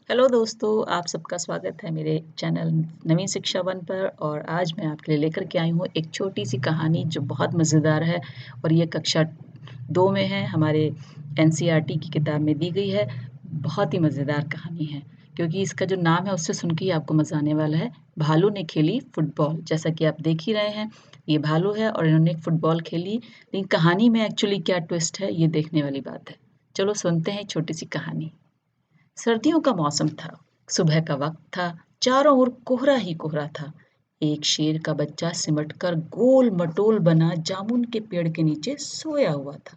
Hello दोस्तों, आप सबका स्वागत है मेरे चैनल नवीन शिक्षा वन पर। और आज मैं आपके लिए लेकर के आई हूँ एक छोटी सी कहानी जो बहुत मज़ेदार है। और ये कक्षा 2 में है, हमारे एनसीईआरटी की किताब में दी गई है। बहुत ही मज़ेदार कहानी है क्योंकि इसका जो नाम है उससे सुन के ही आपको मज़ा आने वाला है। भालू ने खेली फुटबॉल। जैसा कि आप देख ही रहे हैं, ये भालू है और इन्होंने फुटबॉल खेली। लेकिन कहानी में एक्चुअली क्या ट्विस्ट है, ये देखने वाली बात है। चलो सुनते हैं छोटी सी कहानी। सर्दियों का मौसम था। सुबह का वक्त था। चारों ओर कोहरा ही कोहरा था। एक शेर का बच्चा सिमटकर गोल मटोल बना जामुन के पेड़ के नीचे सोया हुआ था।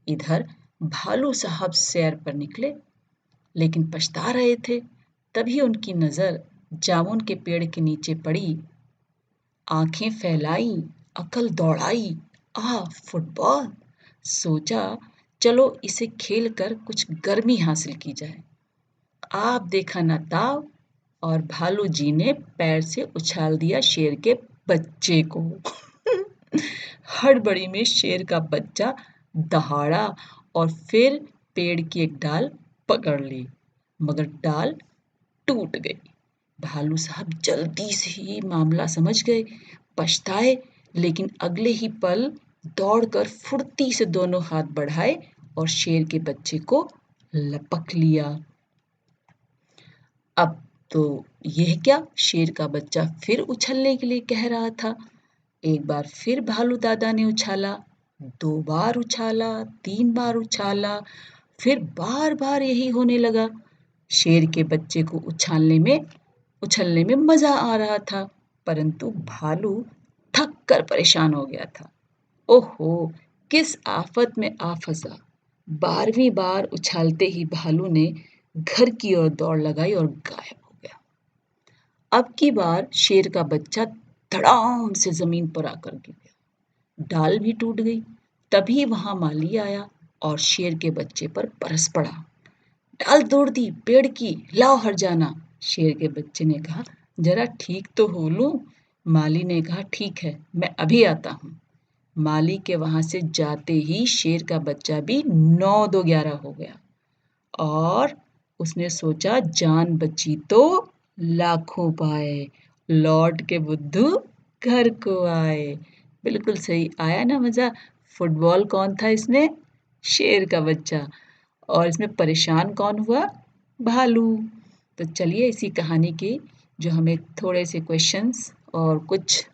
इधर भालू साहब सैर पर निकले, लेकिन पछता रहे थे। तभी उनकी नजर जामुन के पेड़ के नीचे पड़ी। आंखें फैलाई, अकल दौड़ाई। फुटबॉल! सोचा, चलो इसे खेल कर कुछ गर्मी हासिल की जाए। आप देखा न ताव, और भालू जी ने पैर से उछाल दिया शेर के बच्चे को। हड़बड़ी में शेर का बच्चा दहाड़ा और फिर पेड़ की एक डाल पकड़ ली, मगर डाल टूट गई। भालू साहब जल्दी से ही मामला समझ गए। पछताए, लेकिन अगले ही पल दौड़कर फुर्ती से दोनों हाथ बढ़ाए और शेर के बच्चे को लपक लिया। अब तो यह क्या, शेर का बच्चा फिर उछलने के लिए कह रहा था। एक बार फिर भालू दादा ने उछाला, 2 बार उछाला, 3 बार उछाला, फिर बार बार यही होने लगा। शेर के बच्चे को उछलने में मजा आ रहा था, परंतु भालू थक कर परेशान हो गया था। ओहो, किस आफत में आ फंसा। 12वीं बार उछालते ही भालू ने घर की ओर दौड़ लगाई और गायब हो गया। अब की बार शेर का बच्चा धड़ाम से जमीन पर आकर गिर गया। डाल भी टूट गई। तभी वहां माली आया और शेर के बच्चे पर बरस पड़ा। डाल तोड़ दी पेड़ की, लाओ हर जाना। शेर के बच्चे ने कहा, जरा ठीक तो हो लूं। माली ने कहा, ठीक है, मैं अभी आता हूं। माली के वहां से जाते ही शेर का बच्चा भी 9 2 11 हो गया। और उसने सोचा, जान बची तो लाखों पाए, लौट के बुद्धू घर को आए। बिल्कुल सही, आया ना मजा। फुटबॉल कौन था इसमें? शेर का बच्चा। और इसमें परेशान कौन हुआ? भालू। तो चलिए इसी कहानी की जो हमें थोड़े से क्वेश्चंस और कुछ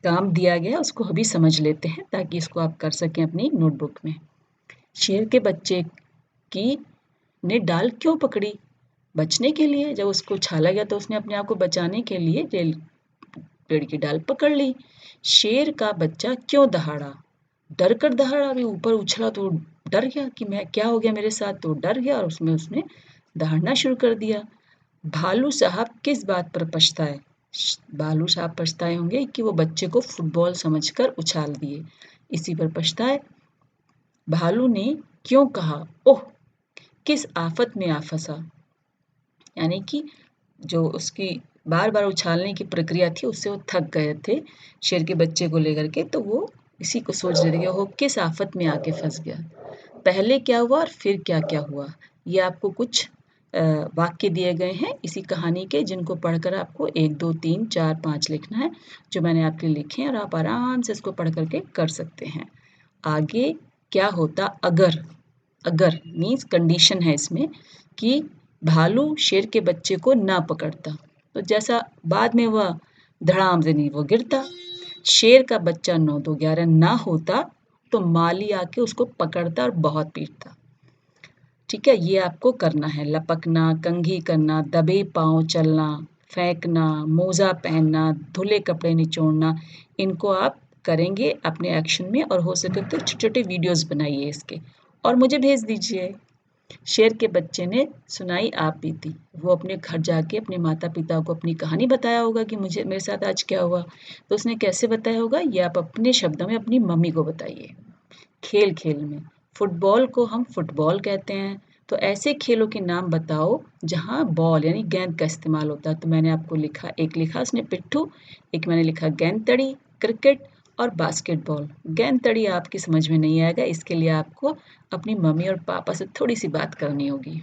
काम दिया गया उसको अभी समझ लेते हैं, ताकि इसको आप कर सकें अपनी नोटबुक में। शेर के बच्चे की ने डाल क्यों पकड़ी? बचने के लिए। जब उसको उछाला गया तो उसने अपने आप को बचाने के लिए पेड़ की डाल पकड़ ली। शेर का बच्चा क्यों दहाड़ा? डर कर दहाड़ा। अभी ऊपर उछला तो डर गया कि मैं क्या हो गया मेरे साथ, तो डर गया और उसमें उसने दहाड़ना शुरू कर दिया। भालू साहब किस बात पर पछताए? भालू साहब पछताए होंगे कि वो बच्चे को फुटबॉल समझकर उछाल दिए, इसी पर पछताए। भालू ने क्यों कहा, ओह, किस आफत में आ फंसा? यानी कि जो उसकी बार बार उछालने की प्रक्रिया थी उससे वो थक गए थे शेर के बच्चे को लेकर के, तो वो इसी को सोच रहे थे कि वो किस आफत में आके फंस गया। पहले क्या हुआ और फिर क्या क्या हुआ, ये आपको कुछ वाक्य दिए गए हैं इसी कहानी के, जिनको पढ़कर आपको 1 2 3 4 5 लिखना है, जो मैंने आपके लिए लिखे हैं, और आप आराम से इसको पढ़ करके कर सकते हैं। आगे क्या होता अगर, अगर मीन्स कंडीशन है इसमें कि भालू शेर के बच्चे को ना पकड़ता, तो जैसा बाद में वह धड़ाम से नहीं वो गिरता। शेर का बच्चा 9 2 11 ना होता तो माली आके उसको पकड़ता और बहुत पीटता। ठीक है, ये आपको करना है। लपकना, कंघी करना, दबे पांव चलना, फेंकना, मोजा पहनना, धुले कपड़े निचोड़ना, इनको आप करेंगे अपने एक्शन में, और हो सके तो छोटे छोटे वीडियोस बनाइए इसके और मुझे भेज दीजिए। शेर के बच्चे ने सुनाई आप बीती। वो अपने घर जाके अपने माता पिता को अपनी कहानी बताया होगा कि मुझे मेरे साथ आज क्या हुआ। तो उसने कैसे बताया होगा, ये आप अपने शब्दों में अपनी मम्मी को बताइए। खेल खेल में फुटबॉल को हम फुटबॉल कहते हैं, तो ऐसे खेलों के नाम बताओ जहां बॉल यानी गेंद का इस्तेमाल होता है। तो मैंने आपको लिखा, एक लिखा उसने पिट्ठू, एक मैंने लिखा गेंद तड़ी, क्रिकेट और बास्केटबॉल। गेंद तड़ी आपकी समझ में नहीं आएगा, इसके लिए आपको अपनी मम्मी और पापा से थोड़ी सी बात करनी होगी।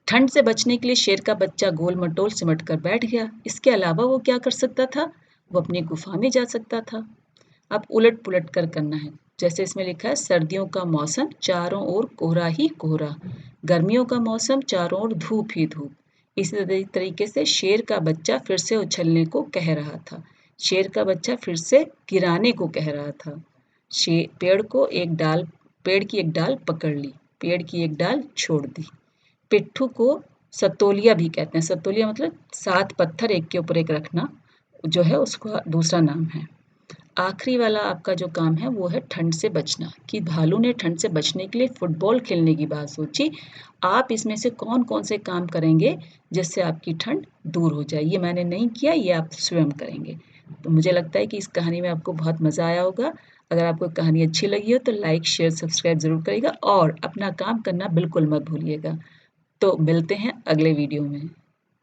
ठंड से बचने के लिए शेर का बच्चा गोल मटोल सिमट कर बैठ गया। इसके अलावा वो क्या कर सकता था? वो अपनी गुफा में जा सकता था। अब उलट पुलट कर करना है। जैसे इसमें लिखा है, सर्दियों का मौसम चारों ओर कोहरा ही कोहरा, गर्मियों का मौसम चारों ओर धूप ही धूप। इसी तरीके से शेर का बच्चा फिर से उछलने को कह रहा था। शेर का बच्चा फिर से गिराने को कह रहा था। पेड़ की एक डाल पकड़ ली, पेड़ की एक डाल छोड़ दी। पिट्ठू को सतोलिया भी कहते हैं। सतोलिया मतलब 7 पत्थर एक के ऊपर एक रखना, जो है उसका दूसरा नाम है। आखिरी वाला आपका जो काम है वो है ठंड से बचना, कि भालू ने ठंड से बचने के लिए फुटबॉल खेलने की बात सोची। आप इसमें से कौन-कौन से काम करेंगे जिससे आपकी ठंड दूर हो जाए? ये मैंने नहीं किया, ये आप स्वयं करेंगे। तो मुझे लगता है कि इस कहानी में आपको बहुत मज़ा आया होगा। अगर आपको कहानी अच्छी लगी हो तो लाइक, शेयर, सब्सक्राइब ज़रूर करिएगा और अपना काम करना बिल्कुल मत भूलिएगा। तो मिलते हैं अगले वीडियो में।